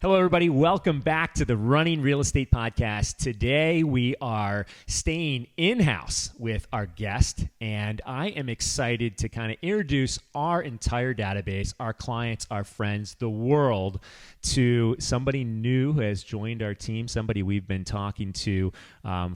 Hello, everybody. Welcome back to the Running Real Estate Podcast. Today, we are staying in-house with our guest, and I am excited to kind of introduce our entire database, our clients, our friends, the world, to somebody new who has joined our team, somebody we've been talking to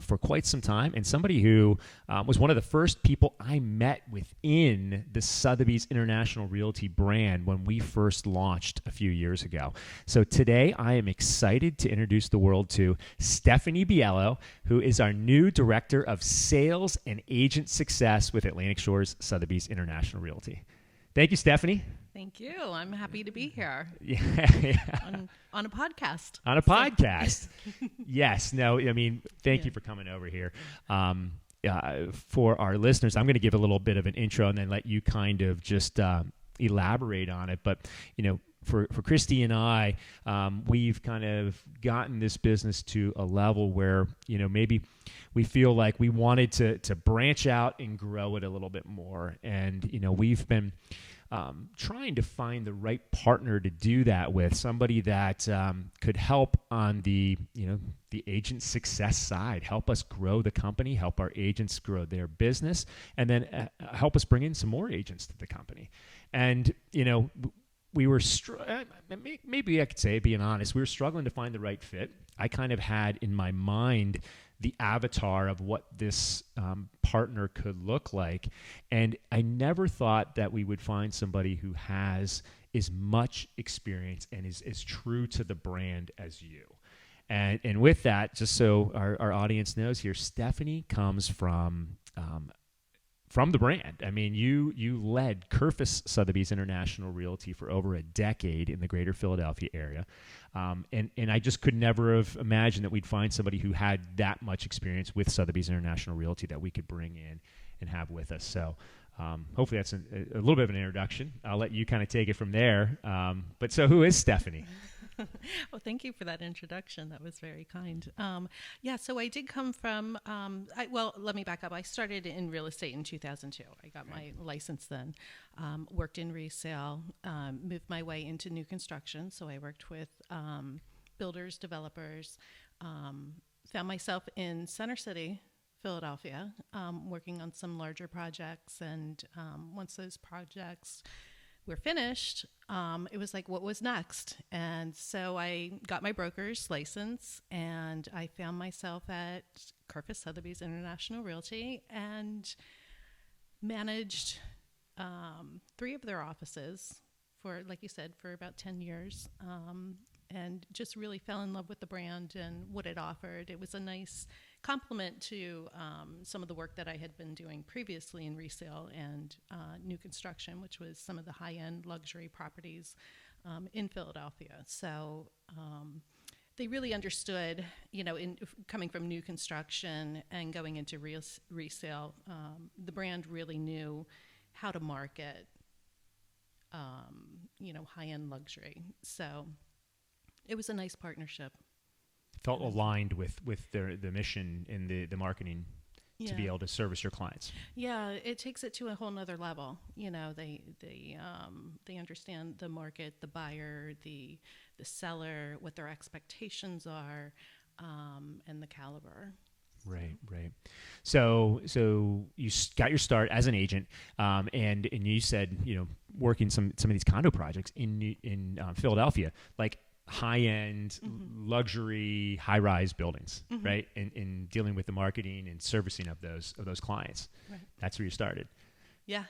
for quite some time, and somebody who was one of the first people I met within the Sotheby's International Realty brand when we first launched a few years ago. So today, I am excited to introduce the world to Stephanie Biello, who is our new Director of Sales and Agent Success with Atlantic Shores Sotheby's International Realty. Thank you, Stephanie. Thank you. I'm happy to be here. On a podcast. On a podcast. Yes. No, I mean, thank you for coming over here. For our listeners, I'm going to give a little bit of an intro and then let you kind of just elaborate on it. But, you know, for Christy and I, we've kind of gotten this business to a level where, you know, maybe we feel like we wanted to branch out and grow it a little bit more. And, you know, we've been trying to find the right partner to do that with, somebody that could help on the agent success side, help us grow the company, help our agents grow their business, and then help us bring in some more agents to the company. And, you know, we were, maybe I could say, being honest, we were struggling to find the right fit. I kind of had in my mind the avatar of what this partner could look like. And I never thought that we would find somebody who has as much experience and is as true to the brand as you. And with that, just so our audience knows here, Stephanie comes from the brand. I mean, you led Kerfis Sotheby's International Realty for over a decade in the greater Philadelphia area. And I just could never have imagined that we'd find somebody who had that much experience with Sotheby's International Realty that we could bring in and have with us. So hopefully that's a little bit of an introduction. I'll let you kind of take it from there. But so who is Stephanie? Well, thank you for that introduction. That was very kind. So I did come from, let me back up. I started in real estate in 2002. I got my license then, worked in resale, moved my way into new construction. So I worked with builders, developers, found myself in Center City, Philadelphia, working on some larger projects. And once those projects were finished, it was like, what was next? And so I got my broker's license and I found myself at Kerfis Sotheby's International Realty and managed 3 of their offices for, like you said, for about 10 years. And just really fell in love with the brand and what it offered. It was a nice complement to some of the work that I had been doing previously in resale and new construction, which was some of the high-end luxury properties in Philadelphia. So they really understood, you know, in coming from new construction and going into resale, the brand really knew how to market, high-end luxury. So it was a nice partnership. Felt aligned with the mission and the marketing to be able to service your clients. Yeah, it takes it to a whole nother level. You know, they understand the market, the buyer, the seller, what their expectations are, and the caliber. Right. So you got your start as an agent, and you said, you know, working some of these condo projects in Philadelphia, like high-end, luxury, high-rise buildings, right? And dealing with the marketing and servicing of those clients. Right. That's where you started. Yeah.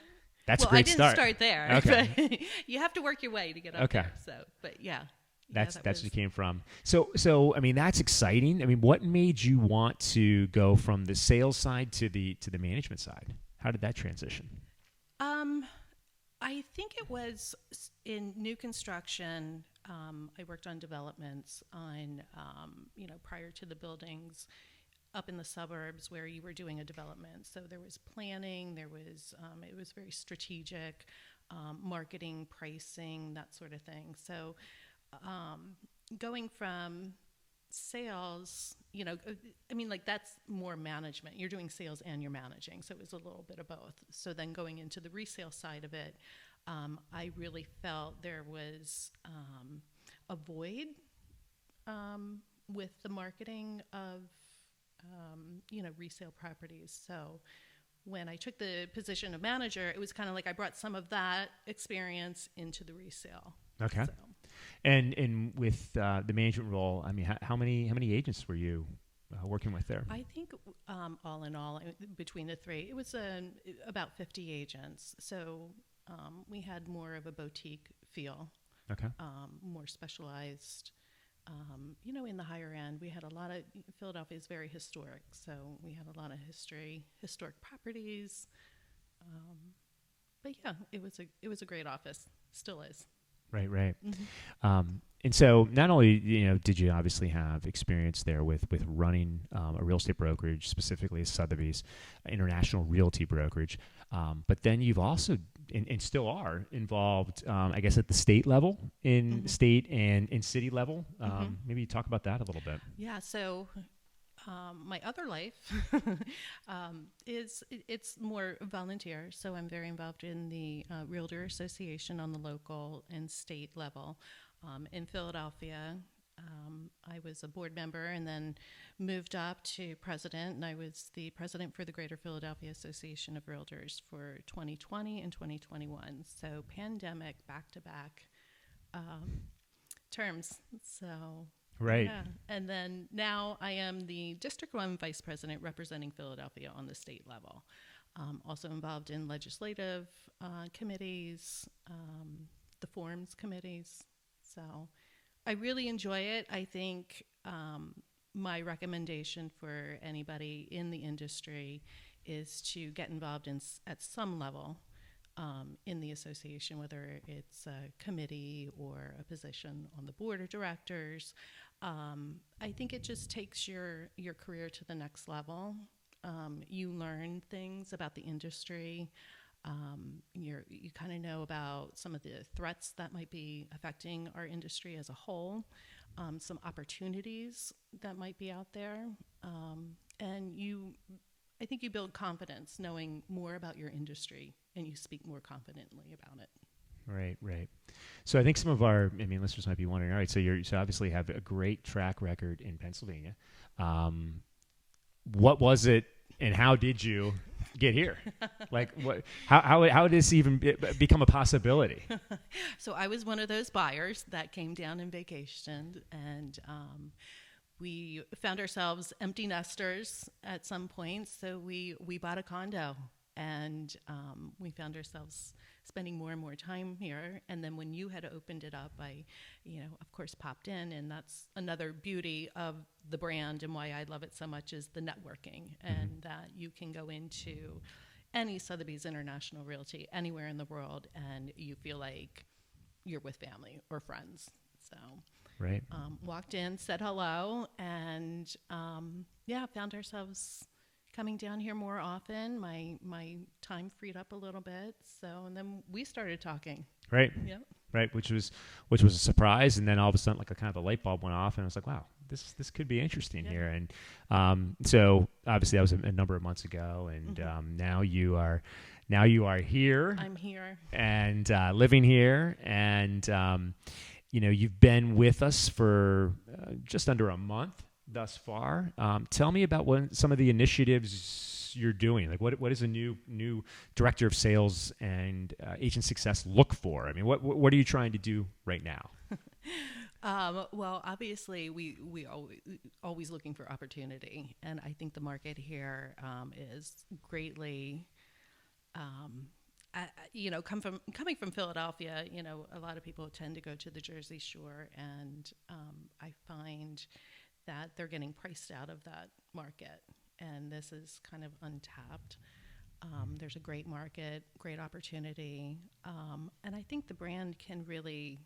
That's a great start. I didn't start there. Okay. You have to work your way to get up there. So, but yeah. That's where you came from. So I mean, that's exciting. I mean, what made you want to go from the sales side to the management side? How did that transition? I think it was in new construction. I worked on developments on, prior to the buildings up in the suburbs where you were doing a development. So there was planning, it was very strategic, marketing, pricing, that sort of thing. So going from sales, that's more management. You're doing sales and you're managing, so it was a little bit of both. So then going into the resale side of it, I really felt there was a void, in the market. with the marketing of, resale properties. So when I took the position of manager, it was kind of like I brought some of that experience into the resale. Okay. So. And with the management role, I mean, how many agents were you working with there? I think all in all, between the three, it was about 50 agents. So we had more of a boutique feel, Okay. more specialized. In the higher end, we had a lot of, Philadelphia is very historic, so we had a lot of historic properties. But yeah, it was a great office, still is. Right, right. Mm-hmm. And so not only, did you obviously have experience there with running a real estate brokerage, specifically Sotheby's international realty brokerage, but then you've also, and still are, involved, I guess, at the state level, in state and in city level. Maybe talk about that a little bit. Yeah, so my other life it's more volunteer. So I'm very involved in the Realtor Association on the local and state level. In Philadelphia, I was a board member and then moved up to president, and I was the president for the Greater Philadelphia Association of Realtors for 2020 and 2021. So pandemic back-to-back terms. So right. yeah. And then now I am the District 1 Vice President representing Philadelphia on the state level. Also involved in legislative committees, the forms committees. So I really enjoy it. I think my recommendation for anybody in the industry is to get involved at some level in the association, whether it's a committee or a position on the board of directors. I think it just takes your career to the next level. You learn things about the industry. You kind of know about some of the threats that might be affecting our industry as a whole, some opportunities that might be out there, and I think you build confidence knowing more about your industry, and you speak more confidently about it. Right, right. So I think some of our, listeners might be wondering, all right, so you obviously have a great track record in Pennsylvania. What was it, and how did you get here? Like, what? How did this even become a possibility? So I was one of those buyers that came down and vacationed, and we found ourselves empty nesters at some point. So we bought a condo, and we found ourselves spending more and more time here. And then when you had opened it up, I, of course, popped in. And that's another beauty of the brand and why I love it so much is the networking, and that you can go into any Sotheby's International Realty anywhere in the world, and you feel like you're with family or friends. So right. Walked in, said hello, and found ourselves coming down here more often. My time freed up a little bit, and then we started talking. Right. Yep. Right, which was a surprise, and then all of a sudden, like a kind of a light bulb went off, and I was like, wow, this could be interesting here. And so obviously that was a number of months ago, and now you are here. I'm here and living here, and you've been with us for just under a month thus far. Tell me about some of the initiatives you're doing. Like, what does a new director of sales and agent success look for? I mean, what are you trying to do right now? Well, obviously, we always looking for opportunity, and I think the market here is greatly. Coming from Philadelphia, a lot of people tend to go to the Jersey Shore, and I find that they're getting priced out of that market, and this is kind of untapped. There's a great market, great opportunity, and I think the brand can really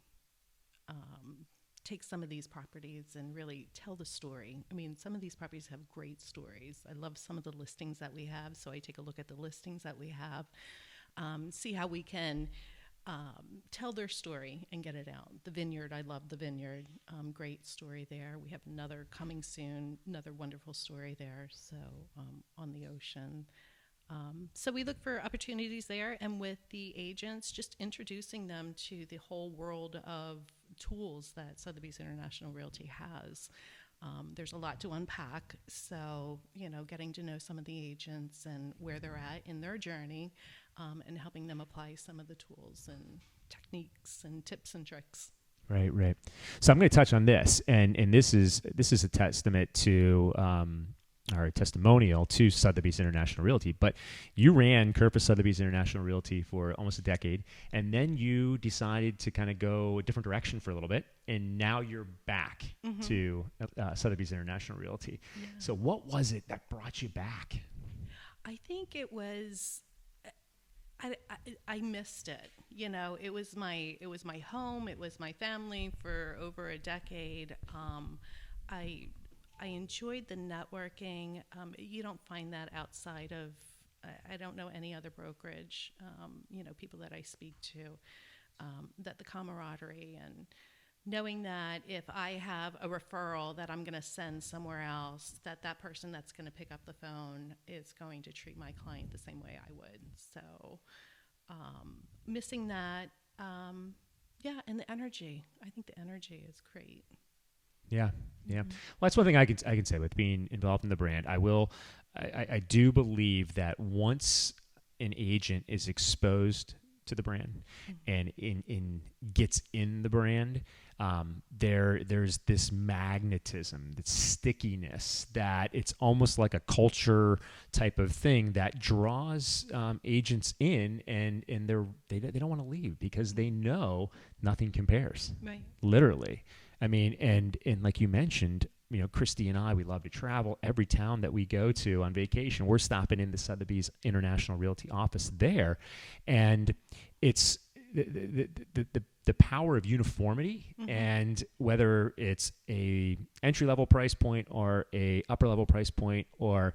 take some of these properties and really tell the story. I mean, some of these properties have great stories. I love some of the listings that we have, so I take a look at the listings that we have, see how we can tell their story and get it out. The Vineyard, I love the Vineyard. Great story there. We have another coming soon, another wonderful story there, so on the ocean. So we look for opportunities there, and with the agents, just introducing them to the whole world of tools that Sotheby's International Realty has. There's a lot to unpack, so getting to know some of the agents and where they're at in their journey, and helping them apply some of the tools and techniques and tips and tricks. Right, right. So I'm going to touch on this, and this is a testament to or a testimonial to Sotheby's International Realty. But you ran Kerpa Sotheby's International Realty for almost a decade, and then you decided to kind of go a different direction for a little bit, and now you're back to Sotheby's International Realty. Yeah. So what was it that brought you back? I think it was. I missed it. It was my home. It was my family for over a decade. I enjoyed the networking. You don't find that outside of. I don't know any other brokerage. People that I speak to, that the camaraderie and knowing that if I have a referral that I'm going to send somewhere else, that person that's going to pick up the phone is going to treat my client the same way I would. So missing that, and the energy. I think the energy is great. Yeah, yeah. Well, that's one thing I can say with being involved in the brand. I do believe that once an agent is exposed to the brand and gets in the brand, there's this magnetism, this stickiness that it's almost like a culture type of thing that draws agents in, and they don't want to leave because they know nothing compares. Right. Literally. I mean, and like you mentioned, Christy and I, we love to travel. Every town that we go to on vacation, we're stopping in the Sotheby's International Realty office there, and it's the power of uniformity, and whether it's a entry level price point or a upper level price point, or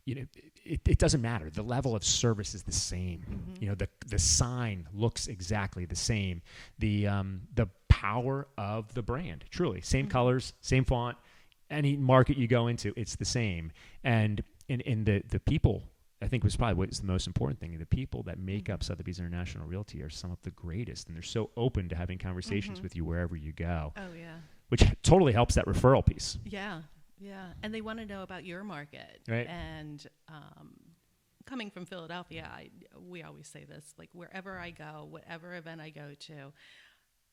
it doesn't matter. The level of service is the same. The sign looks exactly the same. The power of the brand, truly same colors, same font. Any market you go into, it's the same. And in the people, I think was probably what's the most important thing. The people that make up Sotheby's International Realty are some of the greatest, and they're so open to having conversations with you wherever you go. Oh yeah. Which totally helps that referral piece. Yeah, yeah. And they want to know about your market. Right. And coming from Philadelphia, we always say this, like wherever I go, whatever event I go to,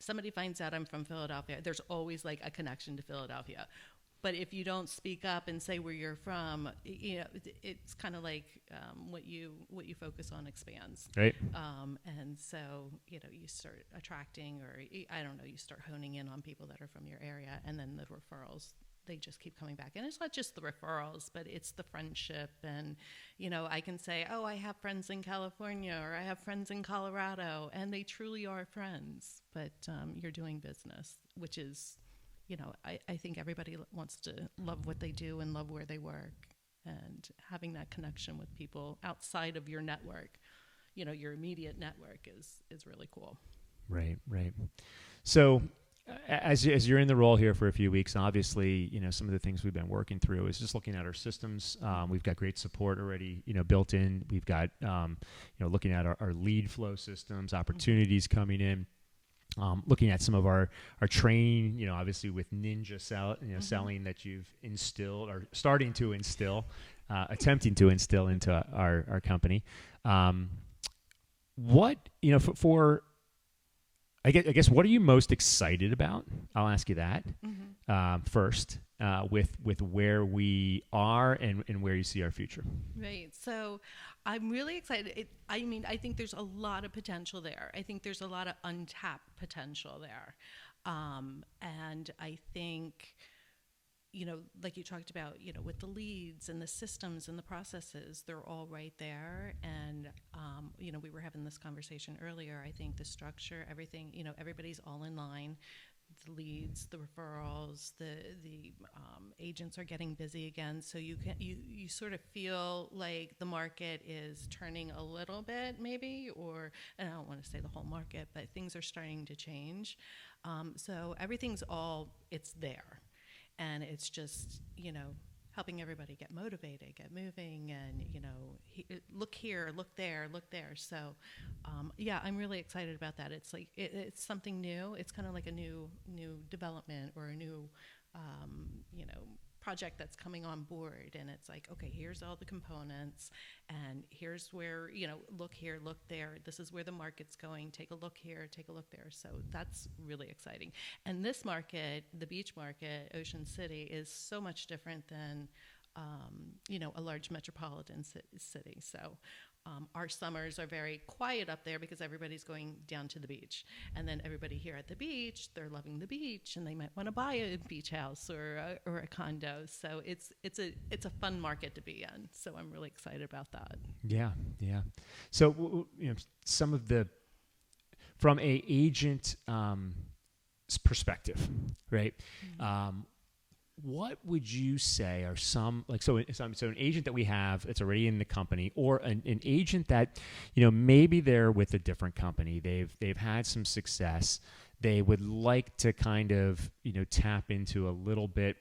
somebody finds out I'm from Philadelphia, there's always like a connection to Philadelphia. But if you don't speak up and say where you're from, it's kind of like what you focus on expands. Right. And so, you start attracting, or I don't know, you start honing in on people that are from your area, and then the referrals, they just keep coming back. And it's not just the referrals, but it's the friendship. And, I can say, oh, I have friends in California, or I have friends in Colorado, and they truly are friends. But you're doing business, which is, I think everybody wants to love what they do and love where they work, and having that connection with people outside of your network, your immediate network is really cool. Right, right. So as you're in the role here for a few weeks, obviously, some of the things we've been working through is just looking at our systems. We've got great support already, built in. We've got, looking at our lead flow systems, opportunities coming in. Looking at some of our training, obviously with Ninja selling that you've instilled or starting to instill, attempting to instill into our company. What, I guess, what are you most excited about? I'll ask you that first, with where we are and where you see our future. Right. So I'm really excited. I think there's a lot of potential there. I think there's a lot of untapped potential there. And I think, like you talked about, with the leads and the systems and the processes, they're all right there. And, we were having this conversation earlier. I think the structure, everything, everybody's all in line. The leads, the referrals, the agents are getting busy again. So you sort of feel like the market is turning a little bit, maybe, and I don't want to say the whole market, but things are starting to change. So everything's it's there. And it's just, helping everybody get motivated, get moving, and look here, look there, look there. So, yeah, I'm really excited about that. It's like it's something new. It's kind of like a new development or a new, you know, project that's coming on board, and it's like, okay, here's all the components, and here's where, look here, look there, this is where the market's going, take a look here, take a look there. So that's really exciting. And this market, the beach market, Ocean City, is so much different than a large metropolitan city. So our summers are very quiet up there because everybody's going down to the beach. And then everybody here at the beach, they're loving the beach, and they might want to buy a beach house or a condo. So it's a fun market to be in. So I'm really excited about that. Yeah. So some of the from a agent perspective, right? Mm-hmm. What would you say are some, like, so an agent that we have that's already in the company, or an agent that, maybe they're with a different company, they've had some success, they would like to kind of, tap into a little bit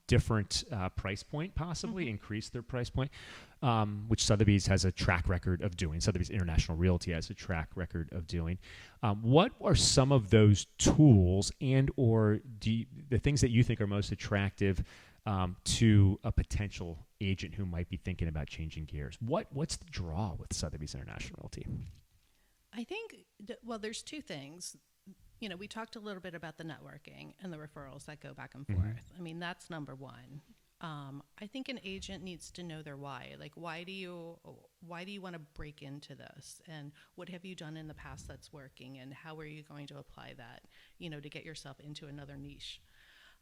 different price point, possibly increase their price point, which Sotheby's has a track record of doing. Sotheby's International Realty has a track record of doing. What are some of those tools or the things that you think are most attractive to a potential agent who might be thinking about changing gears? What's the draw with Sotheby's International Realty? I think, there's two things. We talked a little bit about the networking and the referrals that go back and forth. I mean, that's number one. I think an agent needs to know their why. Like, why do you want to break into this? And what have you done in the past that's working? And how are you going to apply that, to get yourself into another niche?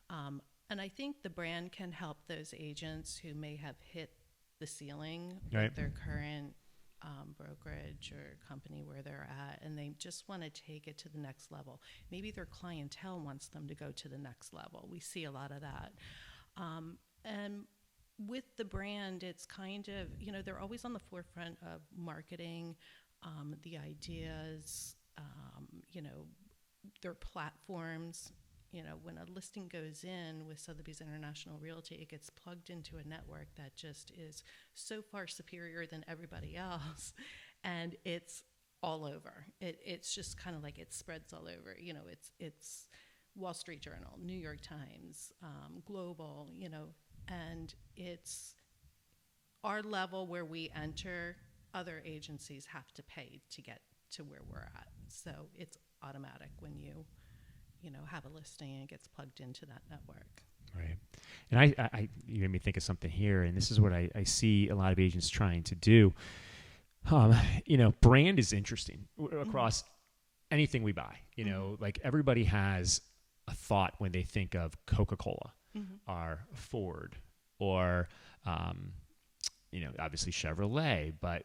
And I think the brand can help those agents who may have hit the ceiling with their current brokerage or company where they're at, and they just want to take it to the next level. Maybe their clientele wants them to go to the next level. We see a lot of that. And with the brand, it's kind of, they're always on the forefront of marketing, the ideas, their platforms. When a listing goes in with Sotheby's International Realty, it gets plugged into a network that just is so far superior than everybody else, and it's all over. It's just kind of like it spreads all over. It's Wall Street Journal, New York Times, Global, and it's our level where we enter. Other agencies have to pay to get to where we're at. So it's automatic when you have a listing and it gets plugged into that network. Right. And you made me think of something here, and this is what I see a lot of agents trying to do. Brand is interesting across anything we buy. Like, everybody has a thought when they think of Coca-Cola or Ford or, obviously Chevrolet, but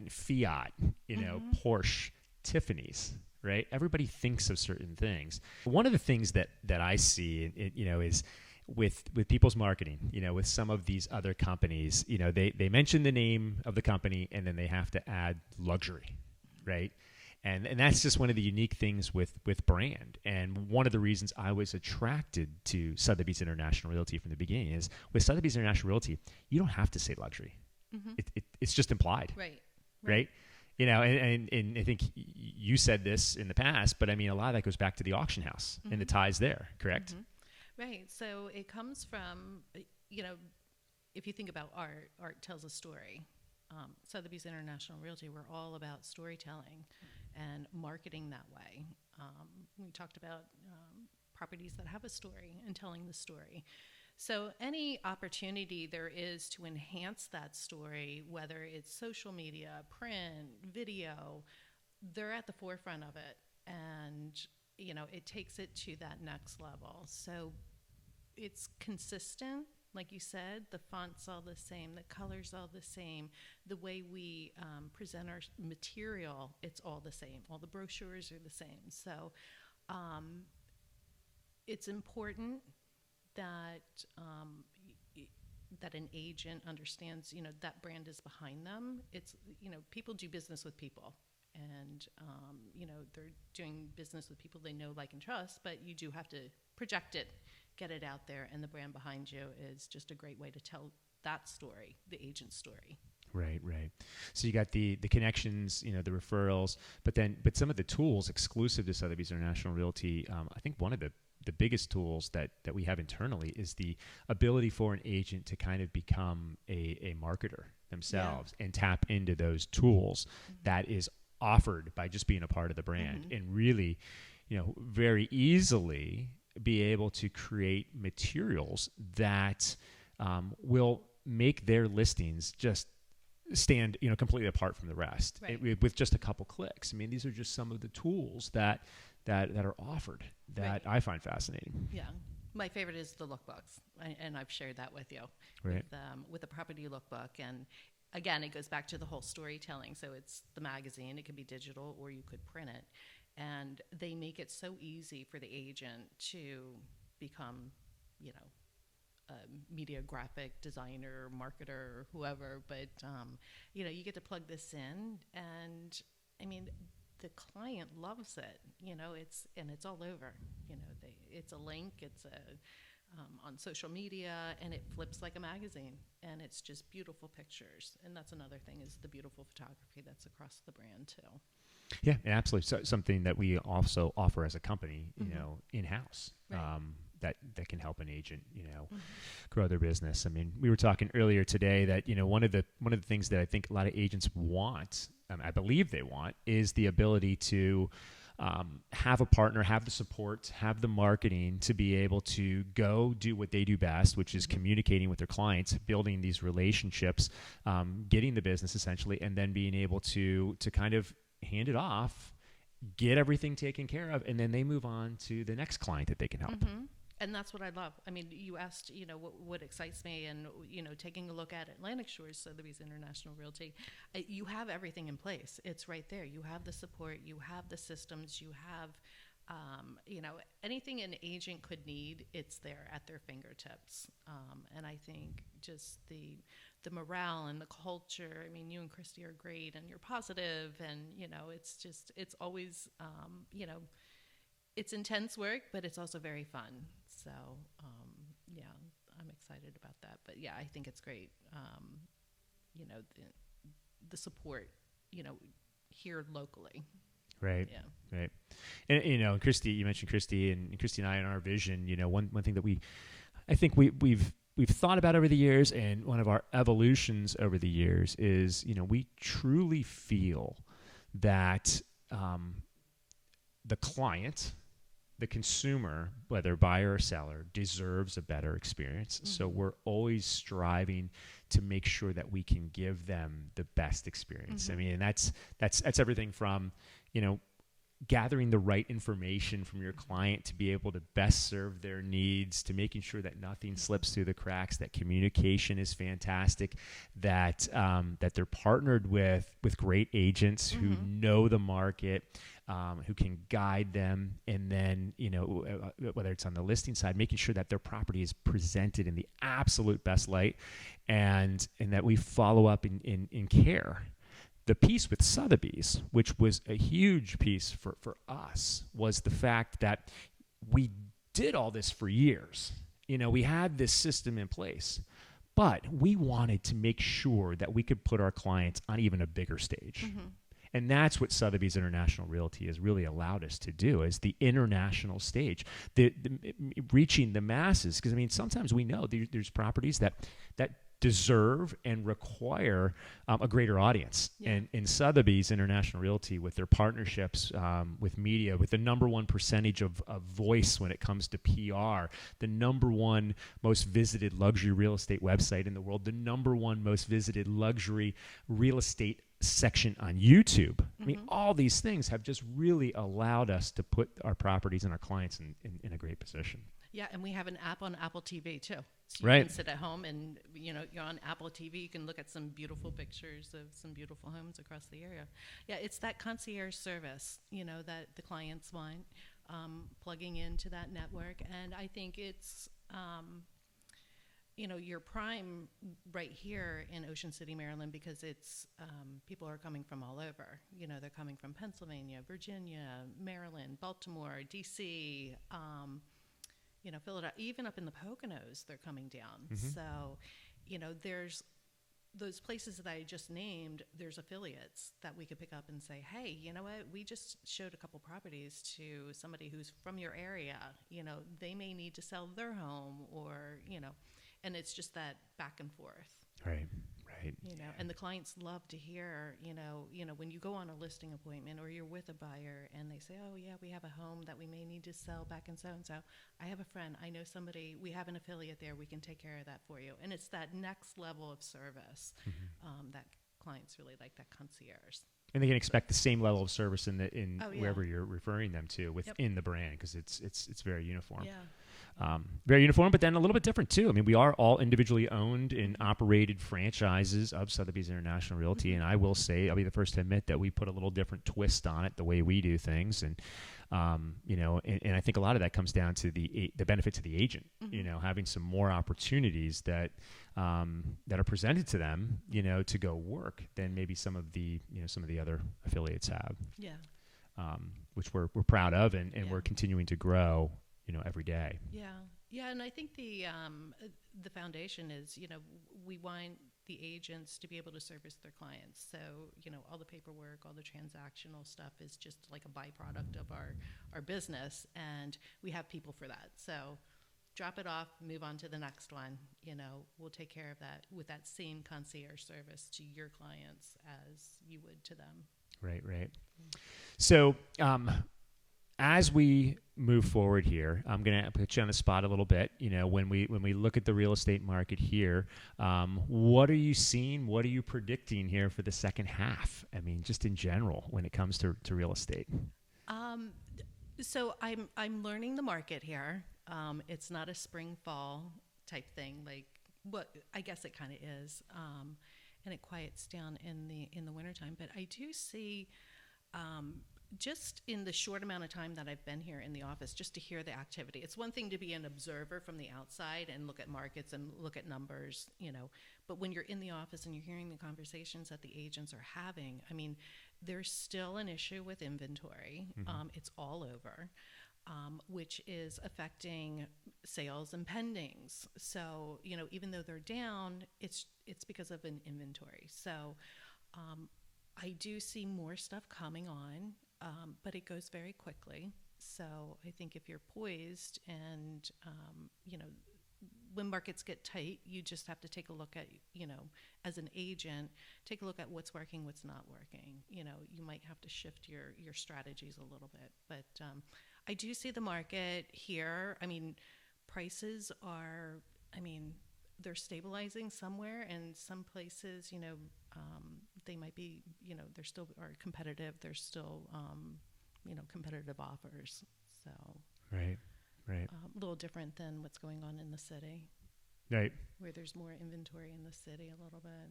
Fiat, Porsche, Tiffany's. Right? Everybody thinks of certain things. One of the things that I see, is with people's marketing, with some of these other companies, they mention the name of the company and then they have to add luxury, right? And that's just one of the unique things with brand. And one of the reasons I was attracted to Sotheby's International Realty from the beginning is with Sotheby's International Realty, you don't have to say luxury. It's just implied. Right? And I think you said this in the past, but I mean, a lot of that goes back to the auction house and the ties there, correct? Right. So it comes from, if you think about art tells a story. Sotheby's International Realty, we're all about storytelling and marketing that way. We talked about properties that have a story and telling the story. So any opportunity there is to enhance that story, whether it's social media, print, video, they're at the forefront of it. And, it takes it to that next level. So it's consistent. Like you said, the font's all the same, the color's all the same, the way we present our material, it's all the same. All the brochures are the same. So it's important that that an agent understands, that brand is behind them. It's, people do business with people, and they're doing business with people they know, like, and trust. But you do have to project it, get it out there, and the brand behind you is just a great way to tell that story, the agent story. Right. So you got the connections, the referrals, but some of the tools exclusive to Sotheby's International Realty. I think one of the biggest tools that we have internally is the ability for an agent to kind of become a marketer themselves and tap into those tools that is offered by just being a part of the brand, and really, very easily be able to create materials that will make their listings just stand completely apart from the rest, with just a couple clicks. I mean, these are just some of the tools that are offered that I find fascinating. Yeah, my favorite is the lookbooks, and I've shared that with you, with the property lookbook. And again, it goes back to the whole storytelling. So it's the magazine, it could be digital or you could print it, and they make it so easy for the agent to become a media graphic designer, marketer, or whoever, but you get to plug this in, and I mean, the client loves it. It's all over. It's a link. It's on social media, and it flips like a magazine, and it's just beautiful pictures. And that's another thing, is the beautiful photography that's across the brand too. Yeah, absolutely. So something that we also offer as a company, in-house. That can help an agent, grow their business. I mean, we were talking earlier today that one of the things that I think a lot of agents want, I believe they want, is the ability to have a partner, have the support, have the marketing to be able to go do what they do best, which is communicating with their clients, building these relationships, getting the business essentially, and then being able to kind of hand it off, get everything taken care of, and then they move on to the next client that they can help. And that's what I love. I mean, you asked, what excites me, and, taking a look at Atlantic Shores, Sotheby's International Realty, you have everything in place. It's right there. You have the support, you have the systems, you have, anything an agent could need, it's there at their fingertips. And I think just the morale and the culture, I mean, you and Christy are great, and you're positive, and, it's always, it's intense work, but it's also very fun. So, I'm excited about that. But yeah, I think it's great. The support, here locally. Right. Yeah. Right. And Christy, you mentioned Christy, and Christy and I, in our vision, one thing that I think we've thought about over the years, and one of our evolutions over the years is, we truly feel that the client, the consumer, whether buyer or seller, deserves a better experience. So we're always striving to make sure that we can give them the best experience. I mean, and that's everything from, gathering the right information from your client to be able to best serve their needs, to making sure that nothing slips through the cracks, that communication is fantastic, that they're partnered with great agents who know the market, who can guide them, and then, whether it's on the listing side, making sure that their property is presented in the absolute best light, and that we follow up in care. The piece with Sotheby's, which was a huge piece for us, was the fact that we did all this for years. We had this system in place, but we wanted to make sure that we could put our clients on even a bigger stage. And that's what Sotheby's International Realty has really allowed us to do, is the international stage, reaching the masses. Because, I mean, sometimes we know there's properties that deserve and require a greater audience. And in Sotheby's International Realty, with their partnerships with media, with the number one percentage of voice when it comes to PR, the number one most visited luxury real estate website in the world, the number one most visited luxury real estate section on YouTube. I mean, all these things have just really allowed us to put our properties and our clients in a great position. Yeah, and we have an app on Apple TV too. So you can sit at home and, you're on Apple TV. You can look at some beautiful pictures of some beautiful homes across the area. Yeah, it's that concierge service, that the clients want, plugging into that network. And I think it's, your prime right here in Ocean City, Maryland, because it's, people are coming from all over. They're coming from Pennsylvania, Virginia, Maryland, Baltimore, D.C., Philadelphia, even up in the Poconos, they're coming down. So, there's those places that I just named, there's affiliates that we could pick up and say, hey, you know what, we just showed a couple properties to somebody who's from your area. They may need to sell their home or, and it's just that back and forth. Right. And the clients love to hear, when you go on a listing appointment or you're with a buyer and they say, oh, yeah, we have a home that we may need to sell back in so-and-so. I have a friend, I know somebody, we have an affiliate there, we can take care of that for you. And it's that next level of service that clients really like, that concierge. And they can expect the same level of service in Oh, yeah. wherever you're referring them to within the brand, because it's very uniform. Yeah. Very uniform, but then a little bit different too. I mean, we are all individually owned and operated franchises of Sotheby's International Realty, and I will say, I'll be the first to admit that we put a little different twist on it, the way we do things, and and I think a lot of that comes down to the benefit to the agent. Having some more opportunities that are presented to them, to go work than maybe some of the other affiliates have. Yeah. Which we're proud of, and we're continuing to grow. Every day. Yeah, and I think the foundation is, we want the agents to be able to service their clients. So, all the paperwork, all the transactional stuff is just like a byproduct of our business, and we have people for that. So, drop it off, move on to the next one. We'll take care of that with that same concierge service to your clients as you would to them. Right. So, as we move forward here, I'm going to put you on the spot a little bit. When we look at the real estate market here, what are you seeing? What are you predicting here for the second half? I mean, just in general, when it comes to real estate. So I'm learning the market here. It's not a spring fall type thing, like what I guess it kind of is, and it quiets down in the wintertime. But I do see. Just in the short amount of time that I've been here in the office, just to hear the activity. It's one thing to be an observer from the outside and look at markets and look at numbers, but when you're in the office and you're hearing the conversations that the agents are having, I mean, there's still an issue with inventory. It's all over, which is affecting sales and pendings. So, even though they're down, it's because of an inventory. So, I do see more stuff coming on. But it goes very quickly. So I think if you're poised and, when markets get tight, you just have to take a look at, as an agent, take a look at what's working, what's not working. You might have to shift your strategies a little bit. But I do see the market here. I mean, prices are, they're stabilizing somewhere, and some places, they might be, they're still are competitive. There's still, competitive offers. So right. A little different than what's going on in the city. Right. Where there's more inventory in the city a little bit.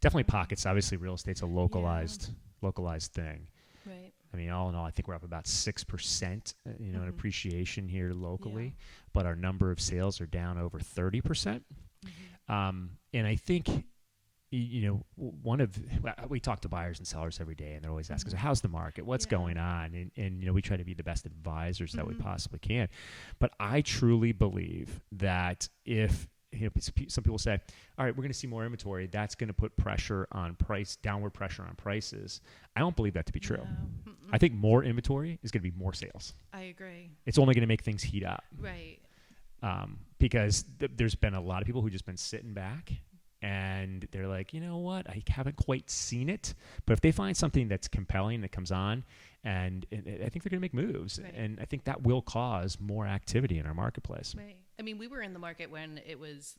Definitely pockets. Obviously, real estate's a localized thing. Right. I mean, all in all, I think we're up about 6%, in appreciation here locally, but our number of sales are down over 30%. And I think, we talk to buyers and sellers every day, and they're always asking, so how's the market? What's going on? And we try to be the best advisors that we possibly can. But I truly believe that if, some people say, all right, we're going to see more inventory, that's going to put downward pressure on prices. I don't believe that to be true. No. I think more inventory is going to be more sales. I agree. It's only going to make things heat up. Right. Because there's been a lot of people who just been sitting back, and they're like, you know what, I haven't quite seen it. But if they find something that's compelling that comes on, and I think they're going to make moves. Right. And I think that will cause more activity in our marketplace. Right. I mean, we were in the market when it was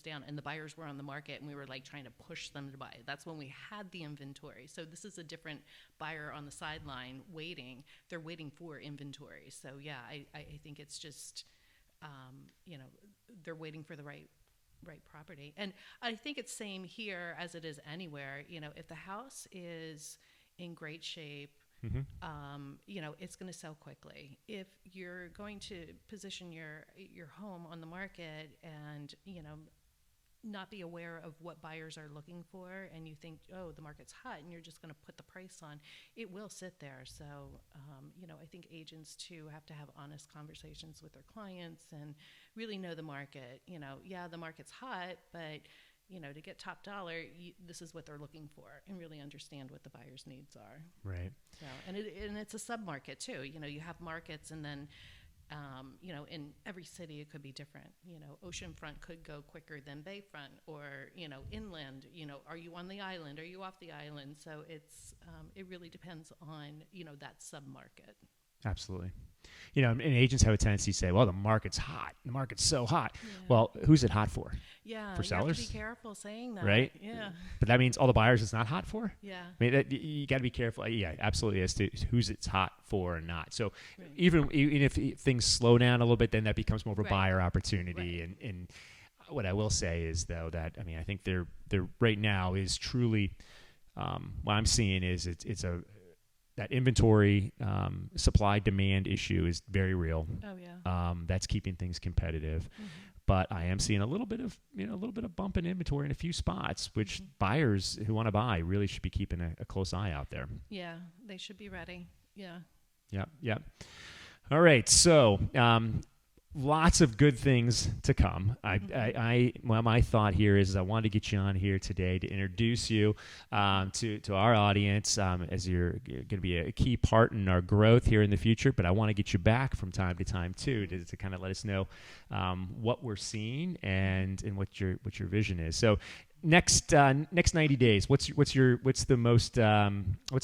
down, and the buyers were on the market, and we were like trying to push them to buy. That's when we had the inventory. So this is a different buyer on the sideline waiting. They're waiting for inventory. So yeah, I think it's just, they're waiting for the right property. And I think it's same here as it is anywhere. If the house is in great shape, it's going to sell quickly. If you're going to position your home on the market and, not be aware of what buyers are looking for, and you think, oh, the market's hot, and you're just going to put the price on, it will sit there. So, I think agents too have to have honest conversations with their clients and really know the market. Yeah, the market's hot, but to get top dollar, this is what they're looking for, and really understand what the buyer's needs are. Right. So, and it's a sub-market too. You have markets, and then in every city it could be different. Oceanfront could go quicker than Bayfront, or inland. Are you on the island? Are you off the island? So it really depends on that sub-market. Absolutely. And agents have a tendency to say, well, the market's hot. The market's so hot. Yeah. Well, who's it hot for? Yeah. For sellers? You have to be careful saying that. Right? Yeah. But that means all the buyers it's not hot for? Yeah. I mean, you got to be careful. Yeah, absolutely, as to who's it's hot for or not. So Right. even if things slow down a little bit, then that becomes more of a Right. buyer opportunity. Right. And what I will say is, though, that, I think they're right now is truly, what I'm seeing is that inventory supply demand issue is very real. Oh yeah. That's keeping things competitive. Mm-hmm. But I am seeing a little bit of bump in inventory in a few spots, which buyers who want to buy really should be keeping a close eye out there. Yeah, they should be ready. Yeah. Yep. All right. So lots of good things to come. My thought here is I wanted to get you on here today to introduce you to our audience, as you're going to be a key part in our growth here in the future. But I want to get you back from time to time too, to kind of let us know what we're seeing and what your vision is. So next 90 days, what's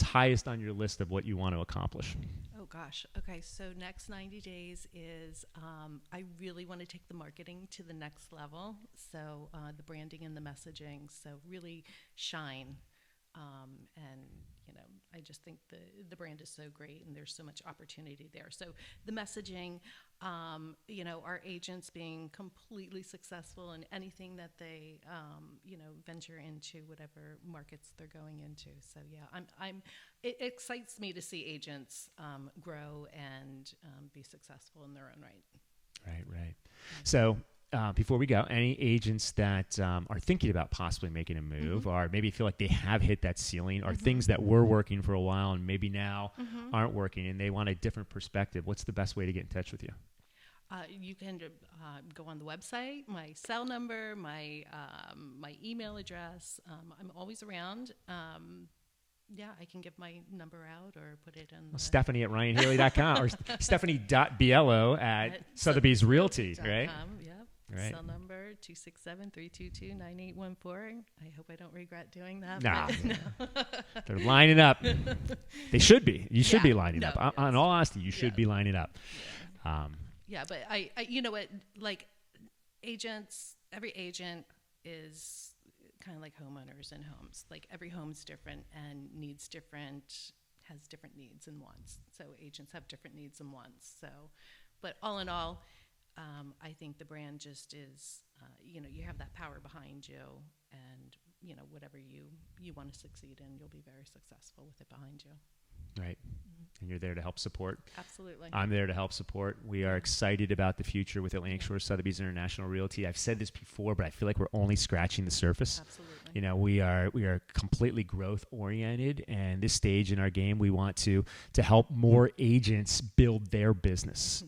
highest on your list of what you want to accomplish? Gosh. Okay. So next 90 days is, I really want to take the marketing to the next level. So the branding and the messaging. So really shine. And, I just think the brand is so great, and there's so much opportunity there. So the messaging, our agents being completely successful in anything that they, venture into, whatever markets they're going into. So yeah, it excites me to see agents grow and be successful in their own right. Right. So before we go, any agents that are thinking about possibly making a move, or maybe feel like they have hit that ceiling, or things that were working for a while and maybe now aren't working, and they want a different perspective, what's the best way to get in touch with you? You can go on the website, my cell number, my email address. I'm always around. Yeah, I can give my number out or put it in. Stephanie at RyanHaley.com or Stephanie.Biello at Sotheby's Realty, right? Yeah. Right. Cell number 267-322-9814. I hope I don't regret doing that. Nah, no. They're lining up. They should be. You should be lining up. Yes. In all honesty, you should be lining up. Yeah, but I you know what, like agents, every agent is kind of like homeowners and homes. Like every home's different and has different needs and wants. So agents have different needs and wants. So, but all in all, I think the brand just is, you have that power behind you, and, whatever you want to succeed in, you'll be very successful with it behind you. Right. And you're there to help support. Absolutely. I'm there to help support. We are excited about the future with Atlantic Shore Sotheby's International Realty. I've said this before, but I feel like we're only scratching the surface. Absolutely. We are completely growth oriented, and this stage in our game, we want to help more agents build their business.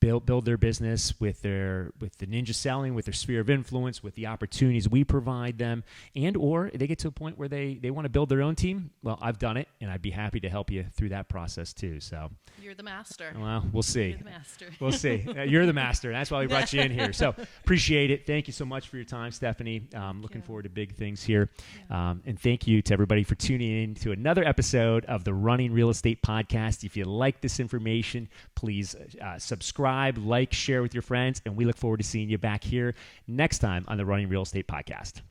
Build their business with the ninja selling, with their sphere of influence, with the opportunities we provide them, and or they get to a point where they want to build their own team. Well, I've done it, and I'd be happy to help you through that process too. So you're the master. Well, we'll see. You're the master. We'll see. You're the master. That's why we brought you in here. So appreciate it. Thank you so much for your time, Stephanie. Looking forward to big things here. Yeah. And thank you to everybody for tuning in to another episode of the Running Real Estate Podcast. If you like this information, please subscribe, like, share with your friends, and we look forward to seeing you back here next time on the Running Real Estate Podcast.